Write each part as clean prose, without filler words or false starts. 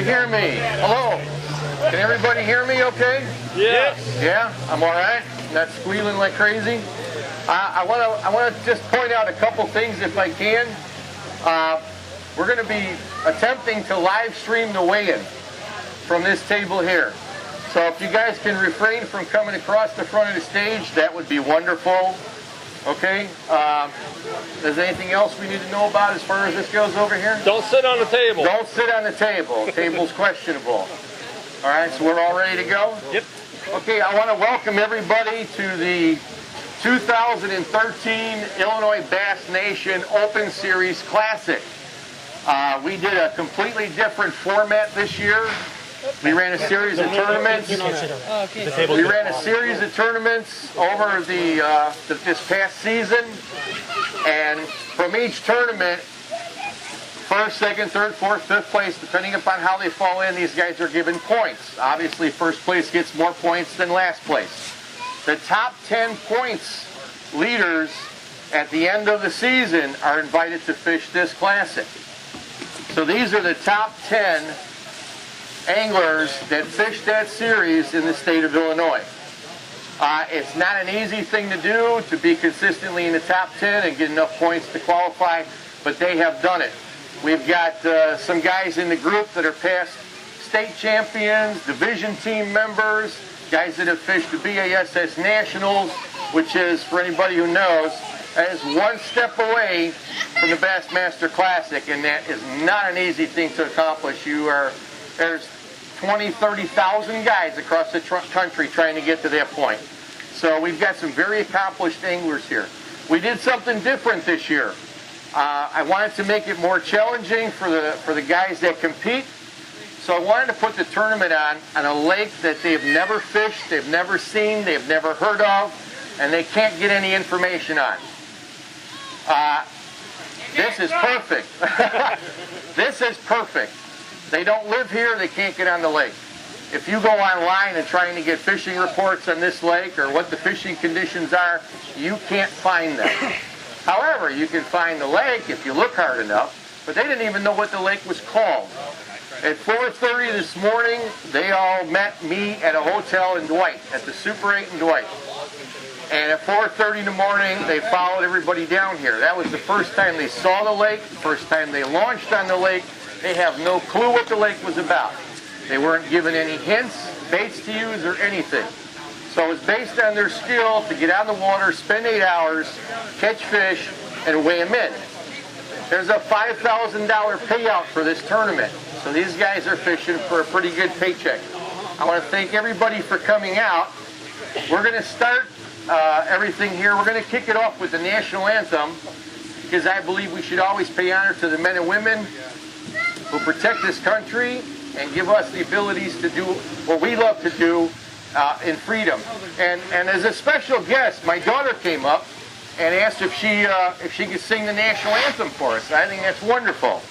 you hear me? Hello? Can everybody hear me okay? Yes. Yeah? I'm all right? Not squealing like crazy? I want to just point out a couple things if I can. We're going to be attempting to live stream the weigh-in from this table here. So if you guys can refrain from coming across the front of the stage, that would be wonderful. Okay? Is there anything else we need to know about as far as this goes over here? Don't sit on the table. Don't sit on the table. Table's questionable. All right, so we're all ready to go? Yep. Okay, I want to welcome everybody to the 2013 Illinois Bass Nation Open Series Classic. We did a completely different format this year. We ran a series of tournaments. We ran a series of tournaments over this past season, and from each tournament, first, second, third, fourth, fifth place, depending upon how they fall in, these guys are given points. Obviously, first place gets more points than last place. The top 10 points leaders at the end of the season are invited to fish this classic. So these are the top 10 anglers that fished that series in the state of Illinois. It's not an easy thing to do to be consistently in the top 10 and get enough points to qualify, but they have done it. We've got some guys in the group that are past state champions, division team members, guys that have fished the BASS Nationals, which is, for anybody who knows, that is one step away from the Bassmaster Classic, and that is not an easy thing to accomplish. There's 20, 30,000 guys across the country trying to get to that point. So we've got some very accomplished anglers here. We did something different this year. I wanted to make it more challenging for the guys that compete. So I wanted to put the tournament on a lake that they've never fished, they've never seen, they've never heard of, and they can't get any information on. This is perfect. This is perfect. They don't live here, they can't get on the lake. If you go online and trying to get fishing reports on this lake or what the fishing conditions are, you can't find them. However, you can find the lake if you look hard enough, but they didn't even know what the lake was called. At 4:30 this morning, they all met me at a hotel in Dwight, at the Super 8 in Dwight. And at 4:30 in the morning, they followed everybody down here. That was the first time they saw the lake, the first time they launched on the lake. They have no clue what the lake was about. They weren't given any hints, baits to use, or anything. So it was based on their skill to get out of the water, spend 8 hours, catch fish, and weigh them in. There's a $5,000 payout for this tournament. So these guys are fishing for a pretty good paycheck. I want to thank everybody for coming out. We're going to start everything here. We're going to kick it off with the national anthem, because I believe we should always pay honor to the men and women who protect this country and give us the abilities to do what we love to do in freedom. And as a special guest, my daughter came up and asked if she could sing the national anthem for us. I think that's wonderful.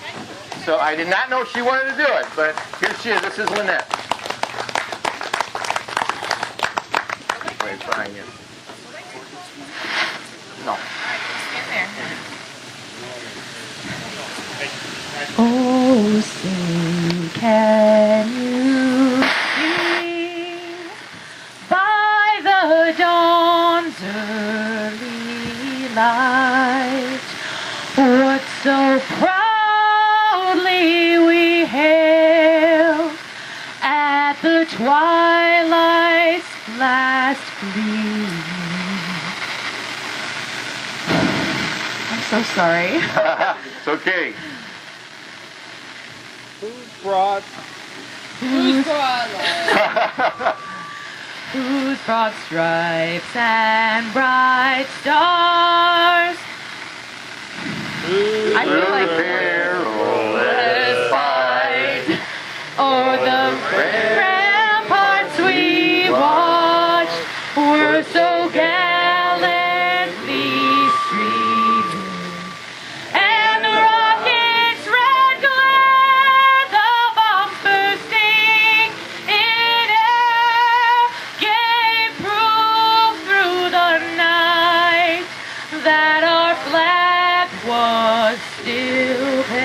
So I did not know she wanted to do it, but here she is. This is Lynette. Wait, trying it. No. Oh, sing, can you sing by the dawn's early light what so proudly we hailed at the twilight's last gleam? I'm so sorry. It's okay. Whose broad stripes and bright stars. I feel like perilous fight o'er the ramparts we watched were so gallantly streaming, and the rockets' red glare, the bombs bursting in air, gave proof through the night that our flag was still there.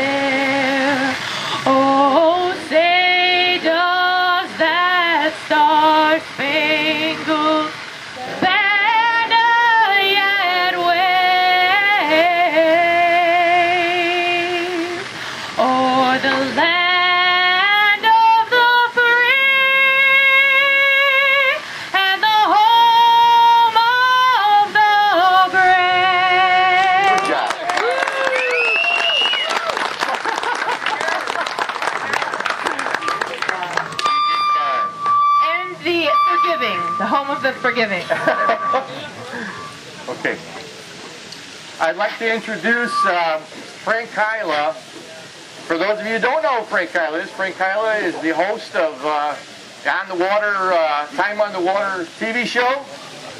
the land of the free and the home of the brave. Good job. And the forgiving, the home of the forgiving. Okay. I'd like to introduce Frank Kyla. For those of you who don't know who Frank Kyla is the host of On the Water, Time on the Water TV show,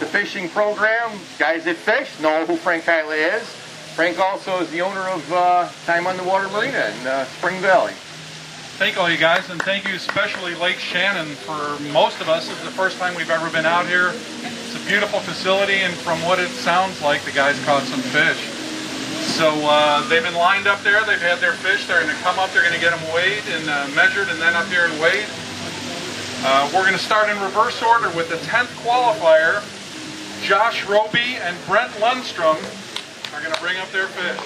the fishing program. Guys that fish know who Frank Kyla is. Frank also is the owner of Time on the Water Marina in Spring Valley. Thank all you guys, and thank you especially Lake Shannon. For most of us, this is the first time we've ever been out here. It's a beautiful facility, and from what it sounds like, the guys caught some fish. So they've been lined up there, they've had their fish, they're going to come up, they're going to get them weighed and measured, and then up here and weighed. We're going to start in reverse order with the 10th qualifier. Josh Roby and Brent Lundstrom are going to bring up their fish.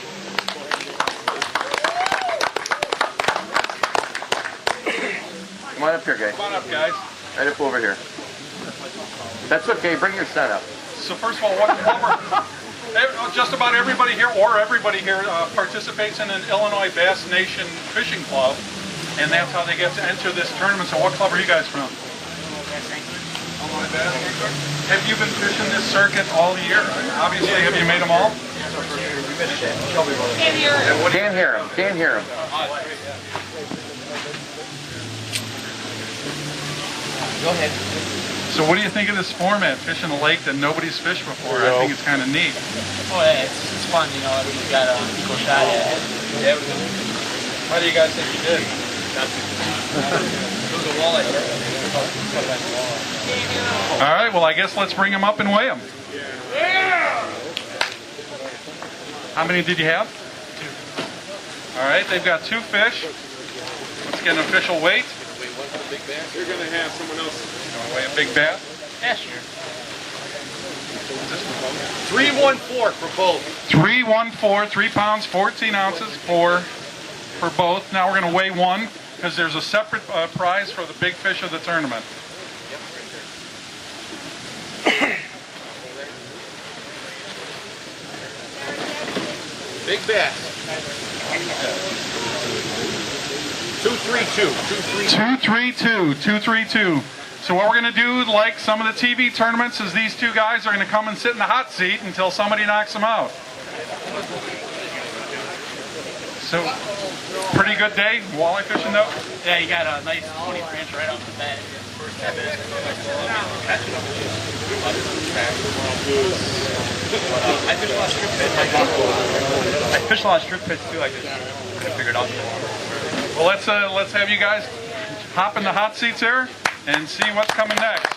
Come on up here, guys. Come on up, guys. Right up over here. That's okay. Bring your son up. So first of all, what club just about everybody here, participates in an Illinois Bass Nation Fishing Club, and that's how they get to enter this tournament. So what club are you guys from? Have you been fishing this circuit all year? Obviously, have you made them all? Can't hear it. Can't hear him. Can't hear him. Go ahead. So what do you think of this format, fishing a lake that nobody's fished before? I think it's kind of neat. Oh yeah, it's fun, you know, everyone's got an equal shot at it. Yeah. Why do you guys think you did? There's a walleye here. All right, well, I guess let's bring them up and weigh them. How many did you have? 2. All right, they've got 2 fish. Let's get an official weight. You're going to have someone else. You want to weigh a big bass? Yeah, sure. 314 for both. 314, 3 pounds, 14 ounces for both. Now we're going to weigh one because there's a separate prize for the big fish of the tournament. Big bass. 232. 232. So what we're going to do, like some of the TV tournaments, is these 2 guys are going to come and sit in the hot seat until somebody knocks them out. So, pretty good day, walleye fishing though? Yeah, you got a nice 23-inch right off the bat. First 10 minutes. I fished a lot of strip fish. I fished a lot of strip fish too. I just couldn't figure it out. Well, let's have you guys hop in the hot seats here and see what's coming next.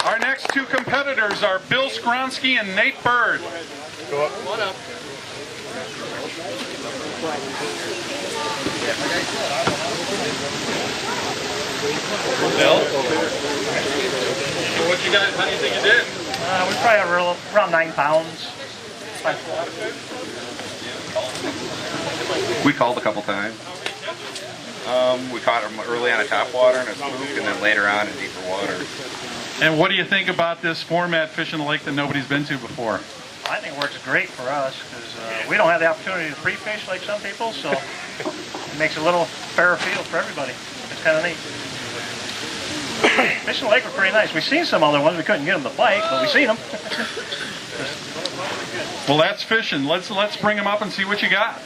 Our next 2 competitors are Bill Skronsky and Nate Bird. Go up. Come on up. Bill? So what you guys, how do you think you did? We probably have around 9 pounds. We called a couple times. We caught them early on a top water and a spook, and then later on in deeper water. And what do you think about this format, fishing a lake that nobody's been to before? I think it works great for us because we don't have the opportunity to pre-fish like some people, so it makes a little fairer field for everybody. It's kind of neat. Fishing the lake were pretty nice. We've seen some other ones. We couldn't get them to bite, but we've seen them. Well, that's fishing. Let's bring them up and see what you got.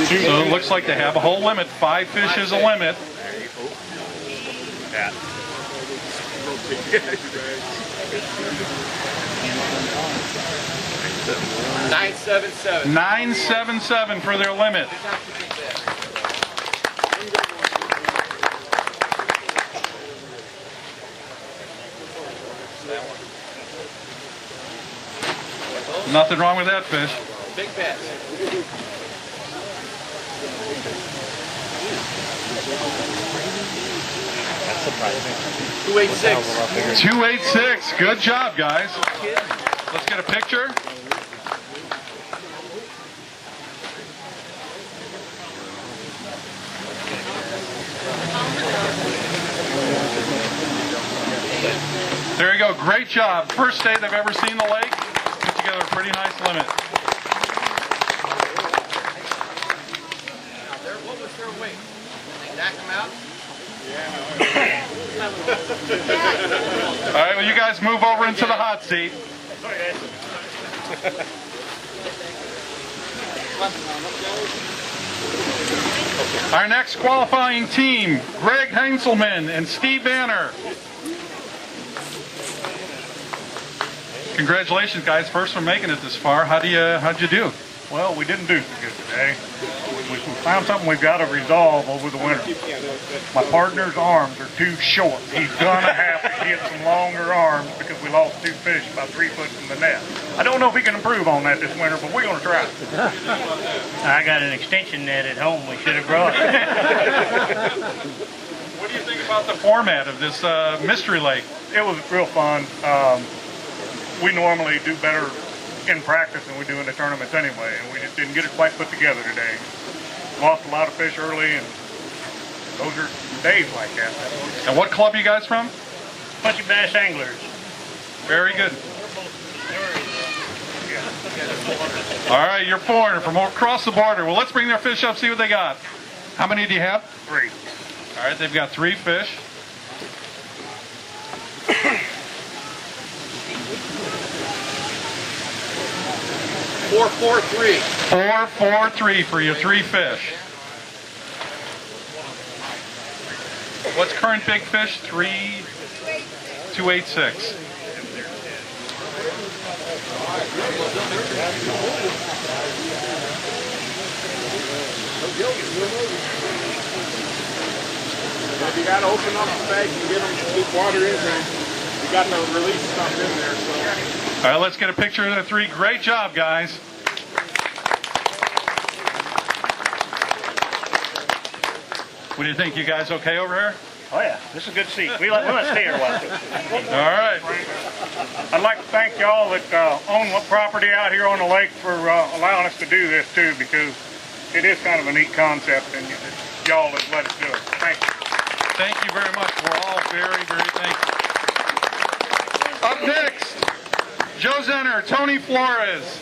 So it looks like they have a whole limit. 5 fish is a limit. Yeah. 977. 977 for their limit. Nothing wrong with that fish. Big bass. 286. 286. Good job, guys. Let's get a picture. There you go. Great job. First day they've ever seen the lake. Put together a pretty nice limit. What was their weight? They knock them out? All right, well, you guys move over into the hot seat. Our next qualifying team, Greg Heinzelman and Steve Banner. Congratulations, guys, first for making it this far. How'd you do? Well, we didn't do so good today. We found something we've got to resolve over the winter. My partner's arms are too short. He's gonna have to get some longer arms because we lost 2 fish about 3 foot from the net. I don't know if he can improve on that this winter, but we're gonna try. I got an extension net at home we should have brought. What do you think about the format of this mystery lake? It was real fun. We normally do better in practice than we do in the tournaments anyway, and we just didn't get it quite put together today. Lost a lot of fish early, and those are days like that. And what club are you guys from? Bunch of bass anglers. Very good. All right, you're foreigner from across the border. Well, let's bring their fish up, see what they got. How many do you have? 3. All right, they've got 3 fish. Four, 4, 3. 4, 4, 3 for your 3 fish. What's current big fish? 3, 286. If you got to open up the bag and get them keep water in there, you got to release stuff in there. So. All right, let's get a picture of the 3. Great job, guys. What do you think? You guys okay over here? Oh yeah, this is a good seat. We let stay here a while. All right. I'd like to thank y'all that own property out here on the lake for allowing us to do this too, because it is kind of a neat concept, and y'all have let us do it. Thank you. Thank you very much. We're all very, very thankful. Up next, Joe Zenner, Tony Flores.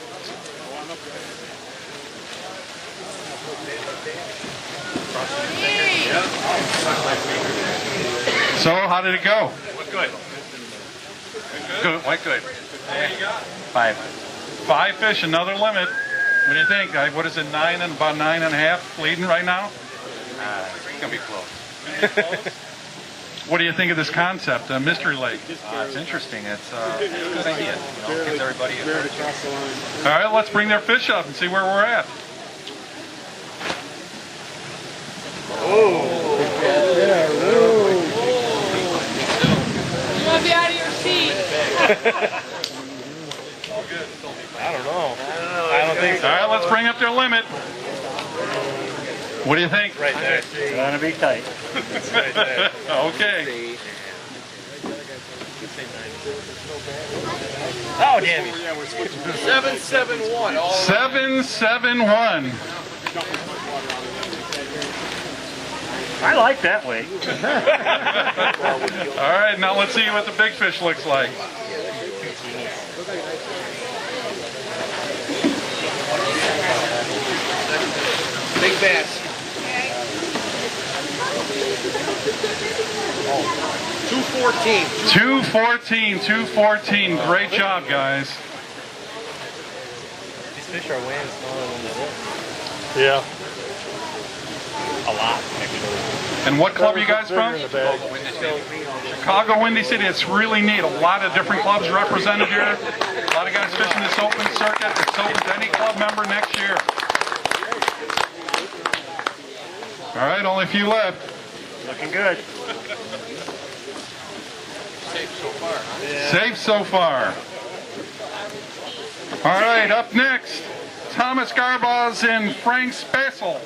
So, how did it go? Good. Good. Quite good. What do you got? 5. 5 fish, another limit. What do you think? What is it, 9 and about 9.5 leading right now? It's gonna be close. What do you think of this concept, Mystery Lake? It's interesting. It's a good idea. You know, gives everybody a All right, let's bring their fish up and see where we're at. You want to be out of your seat. I don't know. I don't think so. All right, let's bring up their limit. What do you think? Right there. It's gonna be tight. Right there. Okay. Oh, damn it. 771. All 771. I like that way. All right, now let's see what the big fish looks like. big bass. 214. 214, 214. Great job, guys. These fish are way smaller than the Yeah. A lot, actually. And what club are you guys from? Chicago Windy City. It's really neat. A lot of different clubs represented here. A lot of guys fishing this open circuit. It's open to any club member next year. All right, only a few left. Looking good. Safe so far, huh? Yeah. Safe so far. All right, up next, Thomas Garbaz and Frank Spessel.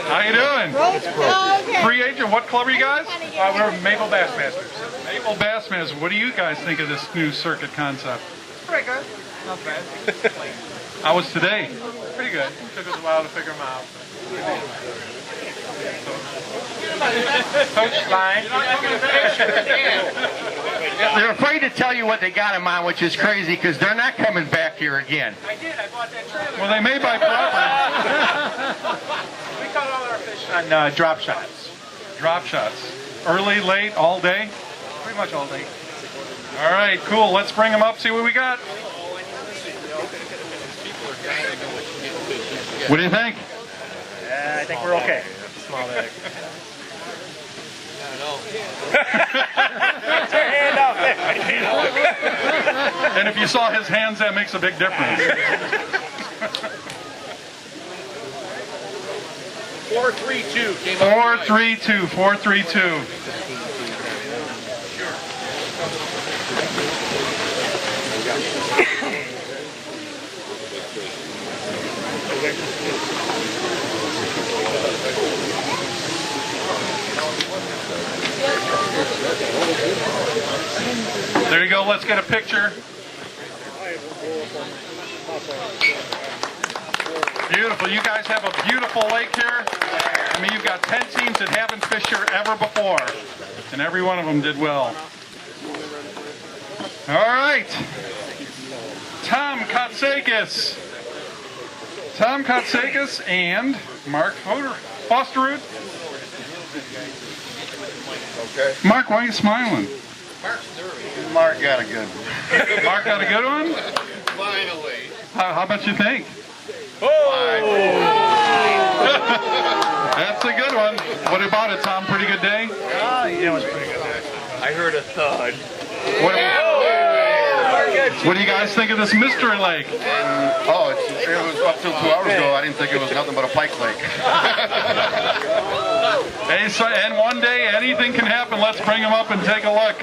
How you doing? Free agent. What club are you guys? We're Maple Bassmasters. Maple Bassmasters. What do you guys think of this new circuit concept? Pretty good. Not bad. How was today? Pretty good. Took us a while to figure them out. Coach line. They're afraid to tell you what they got in mind, which is crazy because they're not coming back here again. I did. I bought that trailer. Well, they may buy property. We caught all our fish on drop shots. Drop shots. Early, late, all day? Pretty much all day. All right, cool. Let's bring them up, see what we got. What do you think? I think we're okay. Small bag. And if you saw his hands, that makes a big difference. 432 came up. 432, 432. There you go, let's get a picture. Beautiful, you guys have a beautiful lake here. I mean, you've got 10 teams that haven't fished here ever before, and every one of them did well. All right, Tom Katsakis. Tom Katsakis and Mark Fosterud. Okay. Mark, why are you smiling? Mark got a good one. Mark got a good one? Finally. How about you think? That's a good one. What about it, Tom? Pretty good day? It was pretty good. I heard a thud. What do you guys think of this mystery lake? It was up till 2 hours ago. I didn't think it was nothing but a pike lake. Hey, so, and one day anything can happen. Let's bring them up and take a look.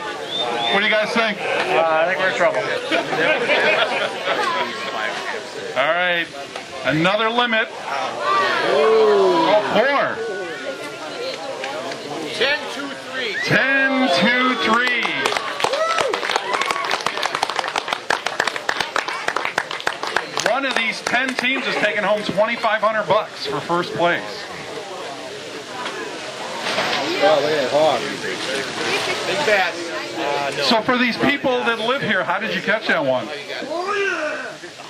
What do you guys think? I think we're in trouble. All right, another limit. Oh, 4. 10-2-3. 10-2-3. One of these 10 teams is taking home $2,500 for first place. Big bass. So for these people that live here, how did you catch that one?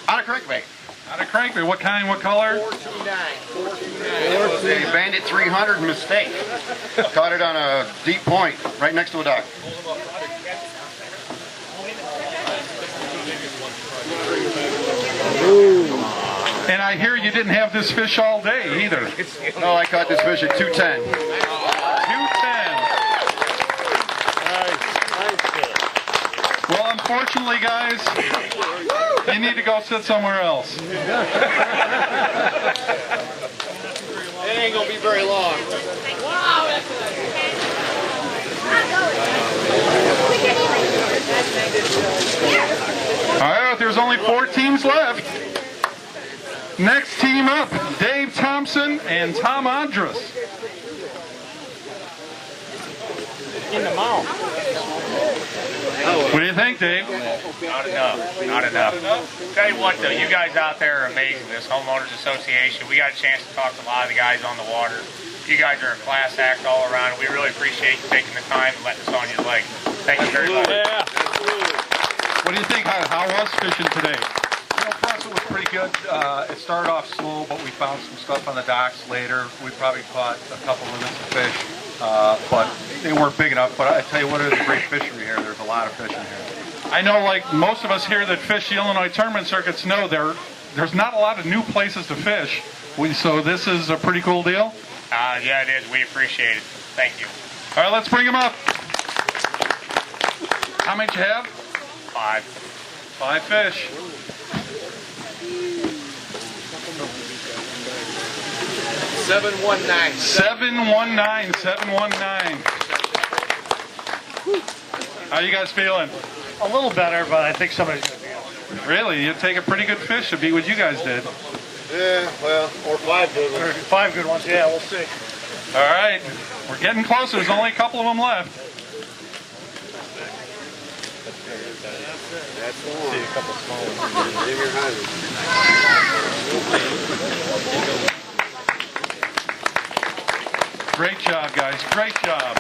On a crankbait. Out of crankbait. What kind? What color? 429. It was a Bandit 300 mistake. Caught it on a deep point right next to a dock. And I hear you didn't have this fish all day either. No, I caught this fish at 210. 210. Well, unfortunately, guys, you need to go sit somewhere else. It ain't gonna be very long. All right, there's only 4 teams left. Next team up, Dave Thompson and Tom Andrus. In the mouth. What do you think, Dave? Not enough. Not enough. Tell you what, though, you guys out there are amazing. This homeowners association. We got a chance to talk to a lot of the guys on the water. You guys are a class act all around. We really appreciate you taking the time and letting us on your leg. Thank you very much. Yeah. What do you think? How was fishing today? You know, for us it was pretty good. It started off slow, but we found some stuff on the docks later. We probably caught a couple limits of fish, but they weren't big enough. But I tell you what, it is a great fishery here. There's a lot of fishing here. I know, like most of us here that fish the Illinois tournament circuits know, there's not a lot of new places to fish. So this is a pretty cool deal. Yeah, it is. We appreciate it. Thank you. All right, let's bring them up. How many did you have? 5. 5 fish. $719. 719. How you guys feeling? A little better, but I think somebody's going to be able to. Really? You take a pretty good fish to beat what you guys did. Yeah, well, or 5 good ones. 5 good ones, yeah, we'll see. All right, we're getting closer. There's only a couple of them left. That's the one. See a couple small ones. In your hundred. Great job, guys. Great job.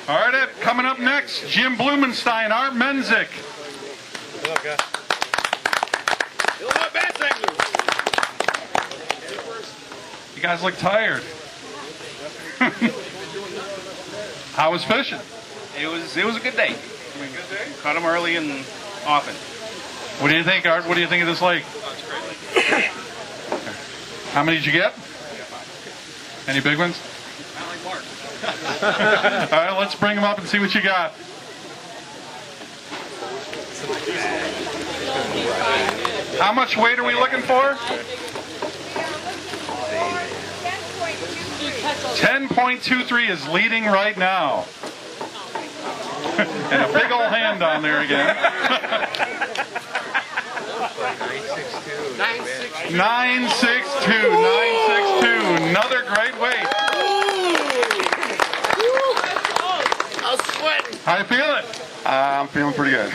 All right, Ed, coming up next, Jim Blumenstein, Art Menzik. Good luck, guys. Fill up bass anglers. You guys look tired. How was fishing? It was a good day. Caught them early and often. What do you think, Art? What do you think of this lake? How many did you get? Any big ones? All right, let's bring them up and see what you got. How much weight are we looking for? 10.23 is leading right now. And a big old hand on there again. 962. 962. Another great weight. I'm sweating. How you feeling? I'm feeling pretty good.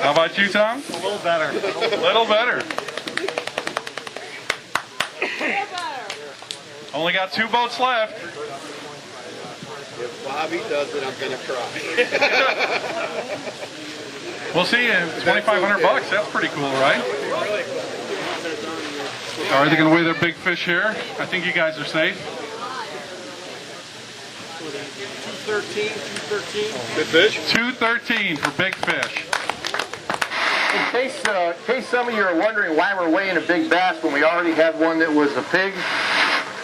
How about you, Tom? A little better. A little better. Only got 2 boats left. If Bobby does it, I'm gonna cry. We'll see. $2,500. That's pretty cool, right? Are they going to weigh their big fish here? I think you guys are safe. 213, 213. Good fish. 213 for big fish. In case some of you are wondering why we're weighing a big bass when we already had one that was a pig,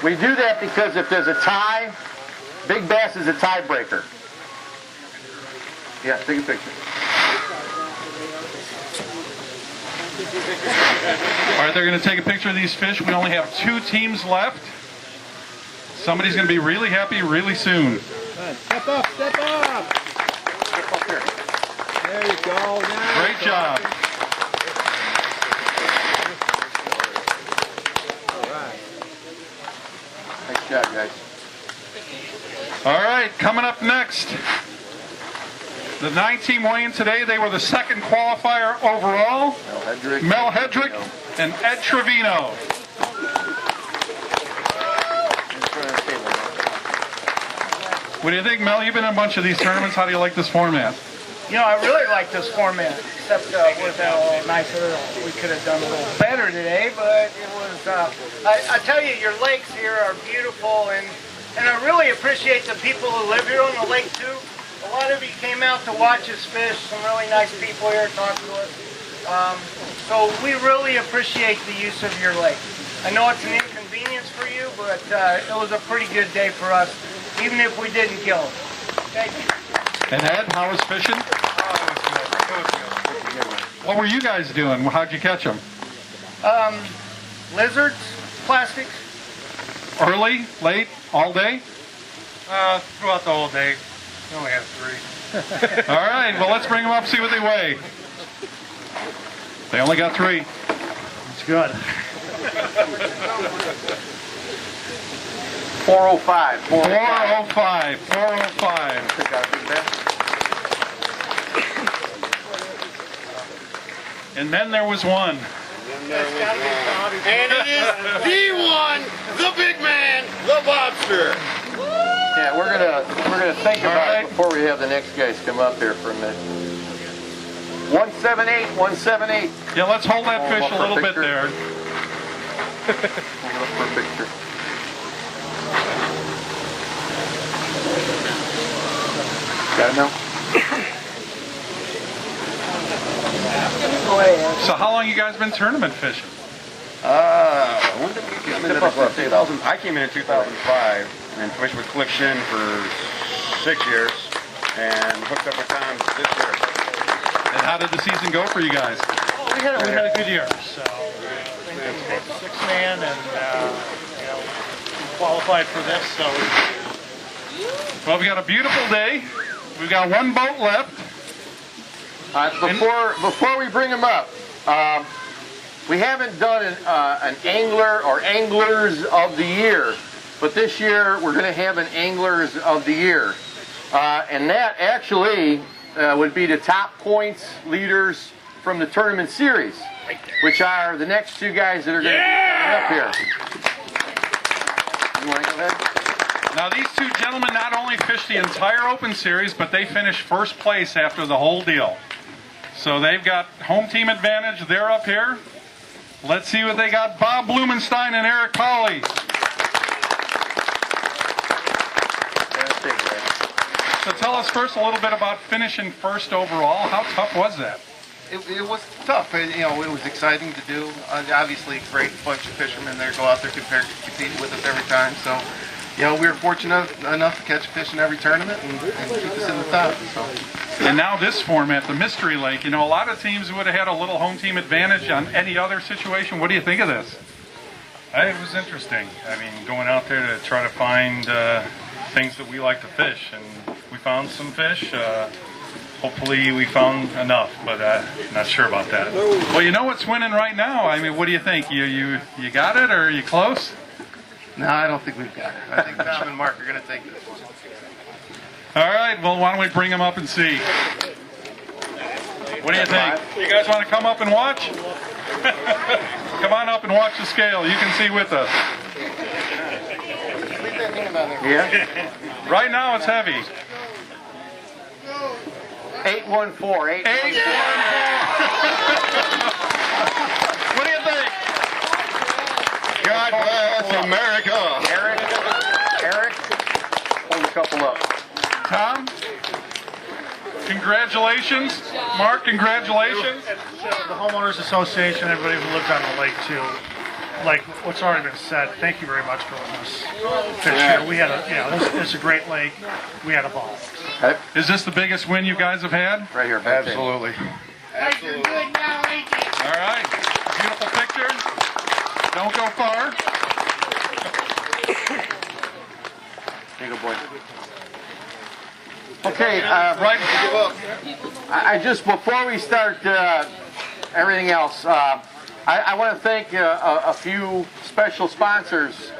we do that because if there's a tie, big bass is a tiebreaker. Yeah, take a picture. All right, they're going to take a picture of these fish. We only have 2 teams left. Somebody's going to be really happy really soon. Step up, step up. Step up here. There you go. Now Great job. All right. Nice job, guys. All right, coming up next, the 9-team weigh-in today. They were the 2nd qualifier overall. Mel Hedrick and Ed Trevino. What do you think, Mel? You've been in a bunch of these tournaments. How do you like this format? You know, I really like this format, except with a little nicer. We could have done a little better today, but it was, I tell you, your lakes here are beautiful, and I really appreciate the people who live here on the lake, too. A lot of you came out to watch us fish. Some really nice people here talking to us. So we really appreciate the use of your lake. I know it's an inconvenience for you, but it was a pretty good day for us, even if we didn't kill them. Thank you. And Ed, how was fishing? What were you guys doing? How'd you catch them? Lizards, plastics. Early, late, all day? Throughout the whole day. We only have 3. All right, well, let's bring them up, see what they weigh. They only got 3. It's good. 405. 405. 405. And then there was one. And it is the one, the big man, the lobster. Yeah, we're gonna think about it before we have the next guys come up here for a minute. 178, 178. Yeah, let's hold that fish a little bit there. Hold it up for a picture. Got it now? So how long you guys been tournament fishing? When did we come into this? 2000. I came in 2005 and fished with Cliff Shin for 6 years and hooked up with Tom this year. And how did the season go for you guys? We had a good year. So I think we were 6-man, and you know, we qualified for this. So Well, we got a beautiful day. We've got 1 boat left. Before we bring them up, we haven't done an angler or anglers of the year, but this year we're going to have an anglers of the year, and that actually would be the top points leaders from the tournament series, which are the next two guys that are going to be coming up here. You want to go ahead? Now these two gentlemen not only fished the entire Open Series, but they finished first place after the whole deal. So they've got home team advantage. They're up here. Let's see what they got. Bob Blumenstein and Eric Colley. So tell us first a little bit about finishing first overall. How tough was that? It was tough. It was exciting to do. Obviously, a great bunch of fishermen there go out there competing with us every time. So, we were fortunate enough to catch fish in every tournament and keep us in the top. So. And now this format, the Mystery Lake, a lot of teams would have had a little home team advantage on any other situation. What do you think of this? It was interesting. I mean, going out there to try to find things that we like to fish, and we found some fish. Hopefully we found enough, but not sure about that. Well, you know what's winning right now. I mean, what do you think? You got it, or are you close? No, I don't think we've got it. I think Tom and Mark are going to take this one. All right, well, why don't we bring them up and see? What do you think? You guys want to come up and watch? Come on up and watch the scale. You can see with us. Yeah. Right now it's heavy. 814. What do you think? God bless America. Eric, hold a couple up. Tom, congratulations. Mark, congratulations. The Homeowners Association, everybody who lived on the lake too. Like what's already been said, thank you very much for letting us fish here. We had it's a great lake. We had a ball. Okay. Is this the biggest win you guys have had? Right here. Absolutely. All right. Beautiful picture. Don't go far. Here you go, boy. Okay, Right. I just, before we start everything else, I want to thank a few special sponsors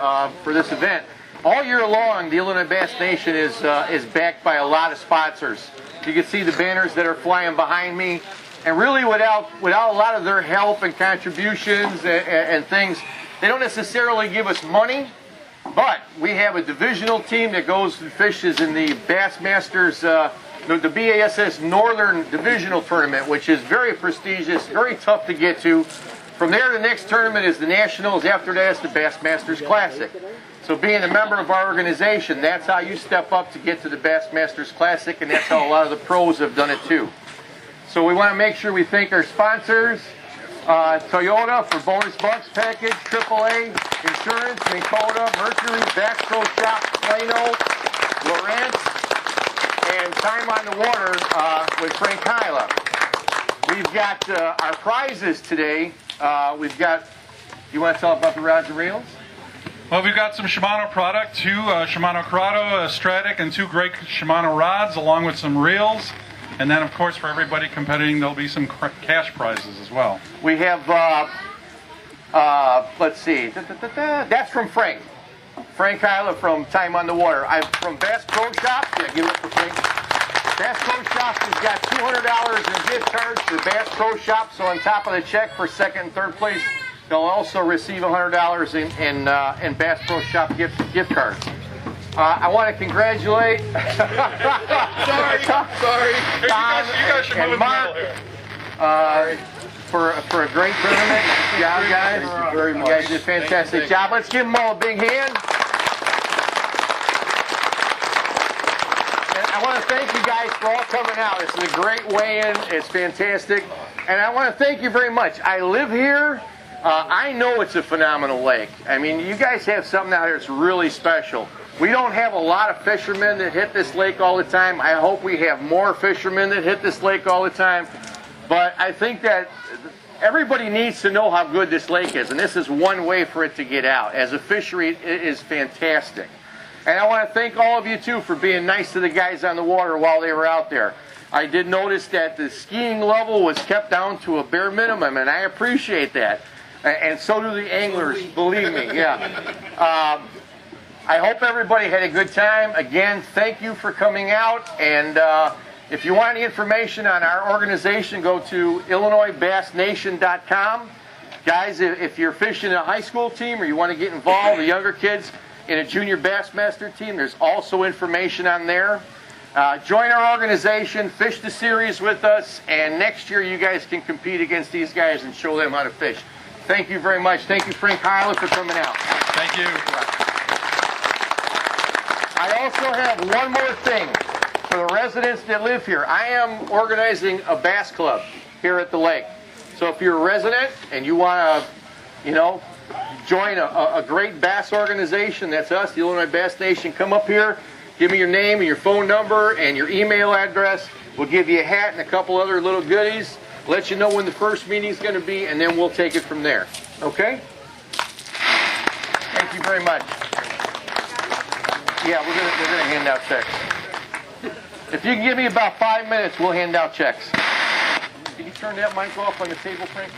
for this event. All year long, the Illinois Bass Nation is backed by a lot of sponsors. You can see the banners that are flying behind me. And really, without a lot of their help and contributions and things, they don't necessarily give us money. But we have a divisional team that goes and fishes in the Bassmasters, the BASS Northern Divisional Tournament, which is very prestigious, very tough to get to. From there, the next tournament is the Nationals. After that, it's the Bassmasters Classic. So being a member of our organization, that's how you step up to get to the Bassmasters Classic, and that's how a lot of the pros have done it too. So we want to make sure we thank our sponsors. Toyota for bonus bucks package, AAA, insurance, Minn Kota, Mercury, Bass Pro Shop, Plano, Lawrence, and Time on the Water with Frank Kyla. We've got our prizes today. You want to tell about the rods and reels? Well, we've got some Shimano product, 2 Shimano Corrado, a Stratic, and 2 great Shimano rods, along with some reels. And then, of course, for everybody competing, there'll be some cash prizes as well. We have, let's see, that's from Frank. Frank Kyla from Time on the Water. I'm from Bass Pro Shop. Yeah, give it up for Frank. Bass Pro Shop has got $200 in gift cards for Bass Pro Shop. So on top of the check for second and third place, they'll also receive $100 in Bass Pro Shop gift cards. I want to congratulate Tom and Mark for a great tournament. Good job, guys. Thank you very much. You guys did a fantastic job. Let's give them all a big hand. And I want to thank you guys for all coming out. This is a great weigh-in. It's fantastic. And I want to thank you very much. I live here. I know it's a phenomenal lake. I mean, you guys have something out here that's really special. We don't have a lot of fishermen that hit this lake all the time. I hope we have more fishermen that hit this lake all the time. But I think that everybody needs to know how good this lake is, and this is one way for it to get out. As a fishery, it is fantastic. And I want to thank all of you, too, for being nice to the guys on the water while they were out there. I did notice that the skiing level was kept down to a bare minimum, and I appreciate that. And so do the anglers, believe me, yeah. I hope everybody had a good time. Again, thank you for coming out. And if you want any information on our organization, go to IllinoisBassNation.com. Guys, if you're fishing a high school team or you want to get involved, the younger kids in a junior Bassmaster team, there's also information on there. Join our organization, fish the series with us, and next year you guys can compete against these guys and show them how to fish. Thank you very much. Thank you, Frank Hyland, for coming out. Thank you. I also have one more thing for the residents that live here. I am organizing a bass club here at the lake. So if you're a resident and you want to, join a great bass organization, that's us, the Illinois Bass Nation, come up here, give me your name and your phone number and your email address. We'll give you a hat and a couple other little goodies, let you know when the first meeting's going to be, and then we'll take it from there. Okay? Thank you very much. Yeah, we're gonna hand out checks. If you can give me about 5 minutes, we'll hand out checks. Can you turn that mic off on the table, Frank?